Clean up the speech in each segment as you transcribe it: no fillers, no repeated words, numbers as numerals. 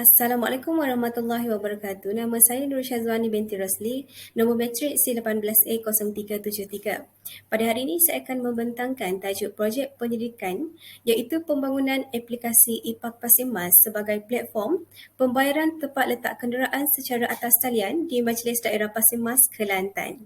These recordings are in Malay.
Assalamualaikum warahmatullahi wabarakatuh. Nama saya Nur Syazwani binti Rosli, nombor matrik C18A0373. Pada hari ini saya akan membentangkan tajuk projek penyelidikan iaitu pembangunan aplikasi IPAK Pasimas sebagai platform pembayaran tepat letak kenderaan secara atas talian di Majlis Daerah Pasimas, Kelantan.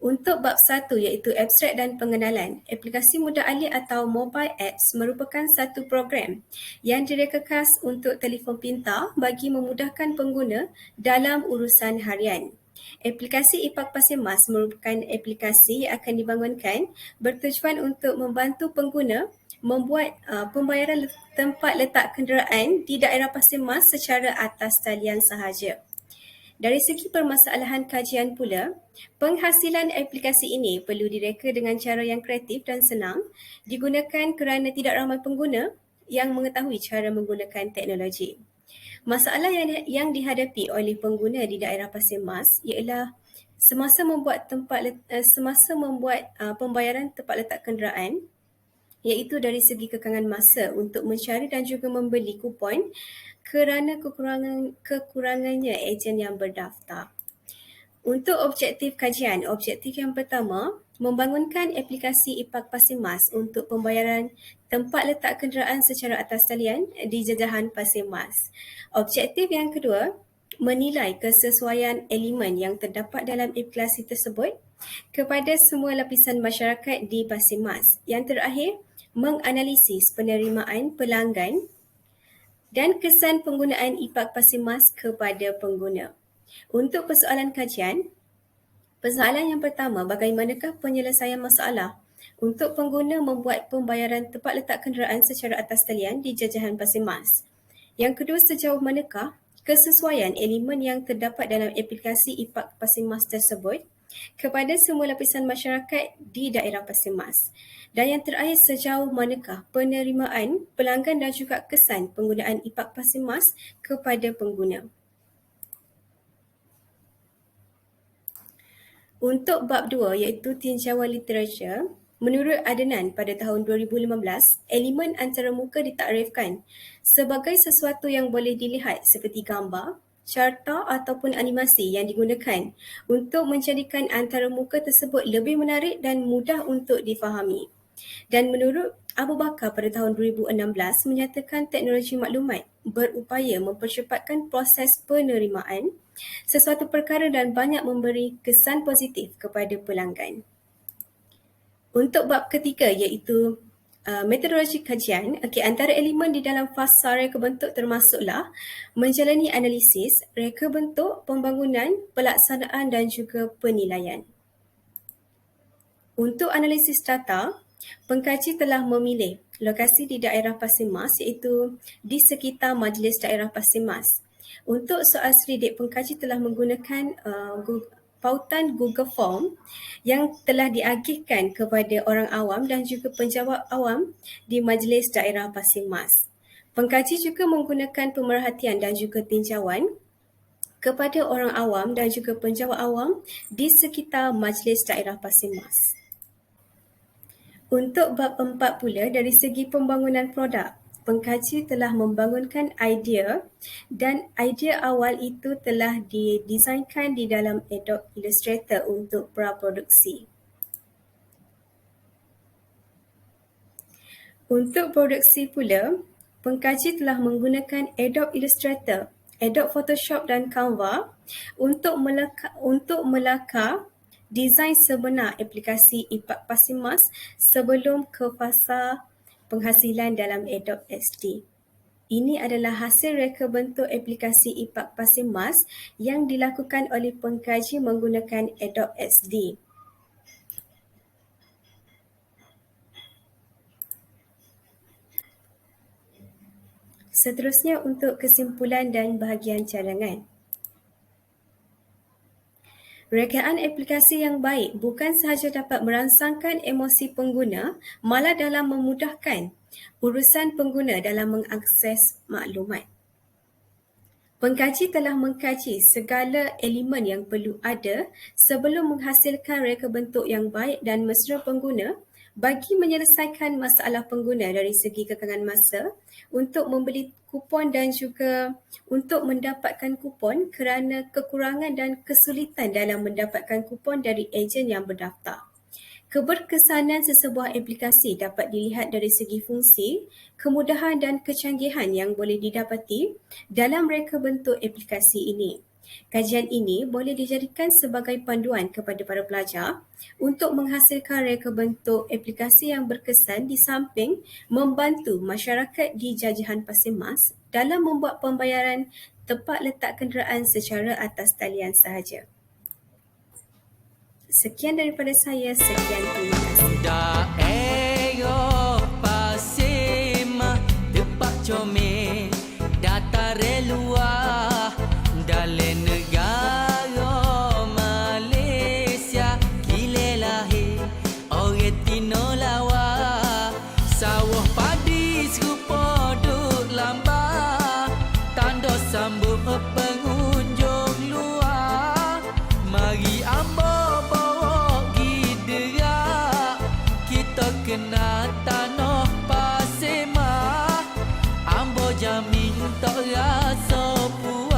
Untuk bab 1 iaitu abstrak dan pengenalan, aplikasi mudah alih atau mobile apps merupakan satu program yang direka khas untuk telefon pintar bagi memudahkan pengguna dalam urusan harian. Aplikasi IPAK Pasimas merupakan aplikasi yang akan dibangunkan bertujuan untuk membantu pengguna membuat pembayaran tempat letak kenderaan di daerah Pasimas secara atas talian sahaja. Dari segi permasalahan kajian pula, penghasilan aplikasi ini perlu direka dengan cara yang kreatif dan senang digunakan kerana tidak ramai pengguna yang mengetahui cara menggunakan teknologi. Masalah yang dihadapi oleh pengguna di daerah Pasir Mas ialah semasa membuat pembayaran tempat letak kenderaan, iaitu dari segi kekangan masa untuk mencari dan juga membeli kupon kerana kekurangannya ejen yang berdaftar. Untuk objektif kajian, objektif yang pertama, membangunkan aplikasi IPAK Pasir Mas untuk pembayaran tempat letak kenderaan secara atas talian di jajahan Pasir Mas. Objektif yang kedua, menilai kesesuaian elemen yang terdapat dalam aplikasi tersebut kepada semua lapisan masyarakat di Pasir Mas. Yang terakhir, menganalisis penerimaan pelanggan dan kesan penggunaan IPAK Pasir Mas kepada pengguna. Untuk persoalan kajian, persoalan yang pertama, bagaimanakah penyelesaian masalah untuk pengguna membuat pembayaran tempat letak kenderaan secara atas talian di jajahan Pasir Mas? Yang kedua, sejauh manakah kesesuaian elemen yang terdapat dalam aplikasi IPAK Pasir Mas tersebut kepada semua lapisan masyarakat di daerah Pasir Mas? Dan yang terakhir, sejauh manakah penerimaan pelanggan dan juga kesan penggunaan IPAK Pasir Mas kepada pengguna? Untuk bab 2 iaitu tinjauan literatur, menurut Adnan pada tahun 2015, elemen antarmuka ditakrifkan sebagai sesuatu yang boleh dilihat seperti gambar, carta ataupun animasi yang digunakan untuk menjadikan antarmuka tersebut lebih menarik dan mudah untuk difahami. Dan menurut Abu Bakar pada tahun 2016 menyatakan teknologi maklumat berupaya mempercepatkan proses penerimaan sesuatu perkara dan banyak memberi kesan positif kepada pelanggan. Untuk bab ketiga iaitu metodologi kajian, antara elemen di dalam fasa reka bentuk termasuklah menjalani analisis, reka bentuk, pembangunan, pelaksanaan dan juga penilaian. Untuk analisis data, pengkaji telah memilih lokasi di daerah Pasir Mas iaitu di sekitar Majlis Daerah Pasir Mas. Untuk soal selidik, pengkaji telah menggunakan pautan Google Form yang telah diagihkan kepada orang awam dan juga penjawat awam di Majlis Daerah Pasir Mas. Pengkaji juga menggunakan pemerhatian dan juga tinjauan kepada orang awam dan juga penjawat awam di sekitar Majlis Daerah Pasir Mas. Untuk bab 4 pula, dari segi pembangunan produk, pengkaji telah membangunkan idea dan idea awal itu telah didesainkan di dalam Adobe Illustrator untuk praproduksi. Untuk produksi pula, pengkaji telah menggunakan Adobe Illustrator, Adobe Photoshop dan Canva untuk melakar desain sebenar aplikasi IPAK Pasir Mas sebelum ke fasa penghasilan dalam Adobe XD. Ini adalah hasil reka bentuk aplikasi IPAK Pasir Mas yang dilakukan oleh pengkaji menggunakan Adobe XD. Seterusnya untuk kesimpulan dan bahagian cadangan. Rekaan aplikasi yang baik bukan sahaja dapat merangsangkan emosi pengguna, malah dalam memudahkan urusan pengguna dalam mengakses maklumat. Pengkaji telah mengkaji segala elemen yang perlu ada sebelum menghasilkan reka bentuk yang baik dan mesra pengguna Bagi menyelesaikan masalah pengguna dari segi kekangan masa untuk membeli kupon dan juga untuk mendapatkan kupon kerana kekurangan dan kesulitan dalam mendapatkan kupon dari ejen yang berdaftar. Keberkesanan sesebuah aplikasi dapat dilihat dari segi fungsi, kemudahan dan kecanggihan yang boleh didapati dalam reka bentuk aplikasi ini. Kajian ini boleh dijadikan sebagai panduan kepada para pelajar untuk menghasilkan reka bentuk aplikasi yang berkesan di samping membantu masyarakat di jajahan Pasir Mas dalam membuat pembayaran tempat letak kenderaan secara atas talian sahaja. Sekian daripada saya. Sekian, terima kasih. Daerah Pasir Mas tempat comel datare luar dalam negara Malaysia gile lahir orang tino lawa sawah padi serupa duk lambat tanda sambut pengunjung luar mari ambo bawa giderak kita kena tanah Pasir Mas ambo jamin tak rasa puas.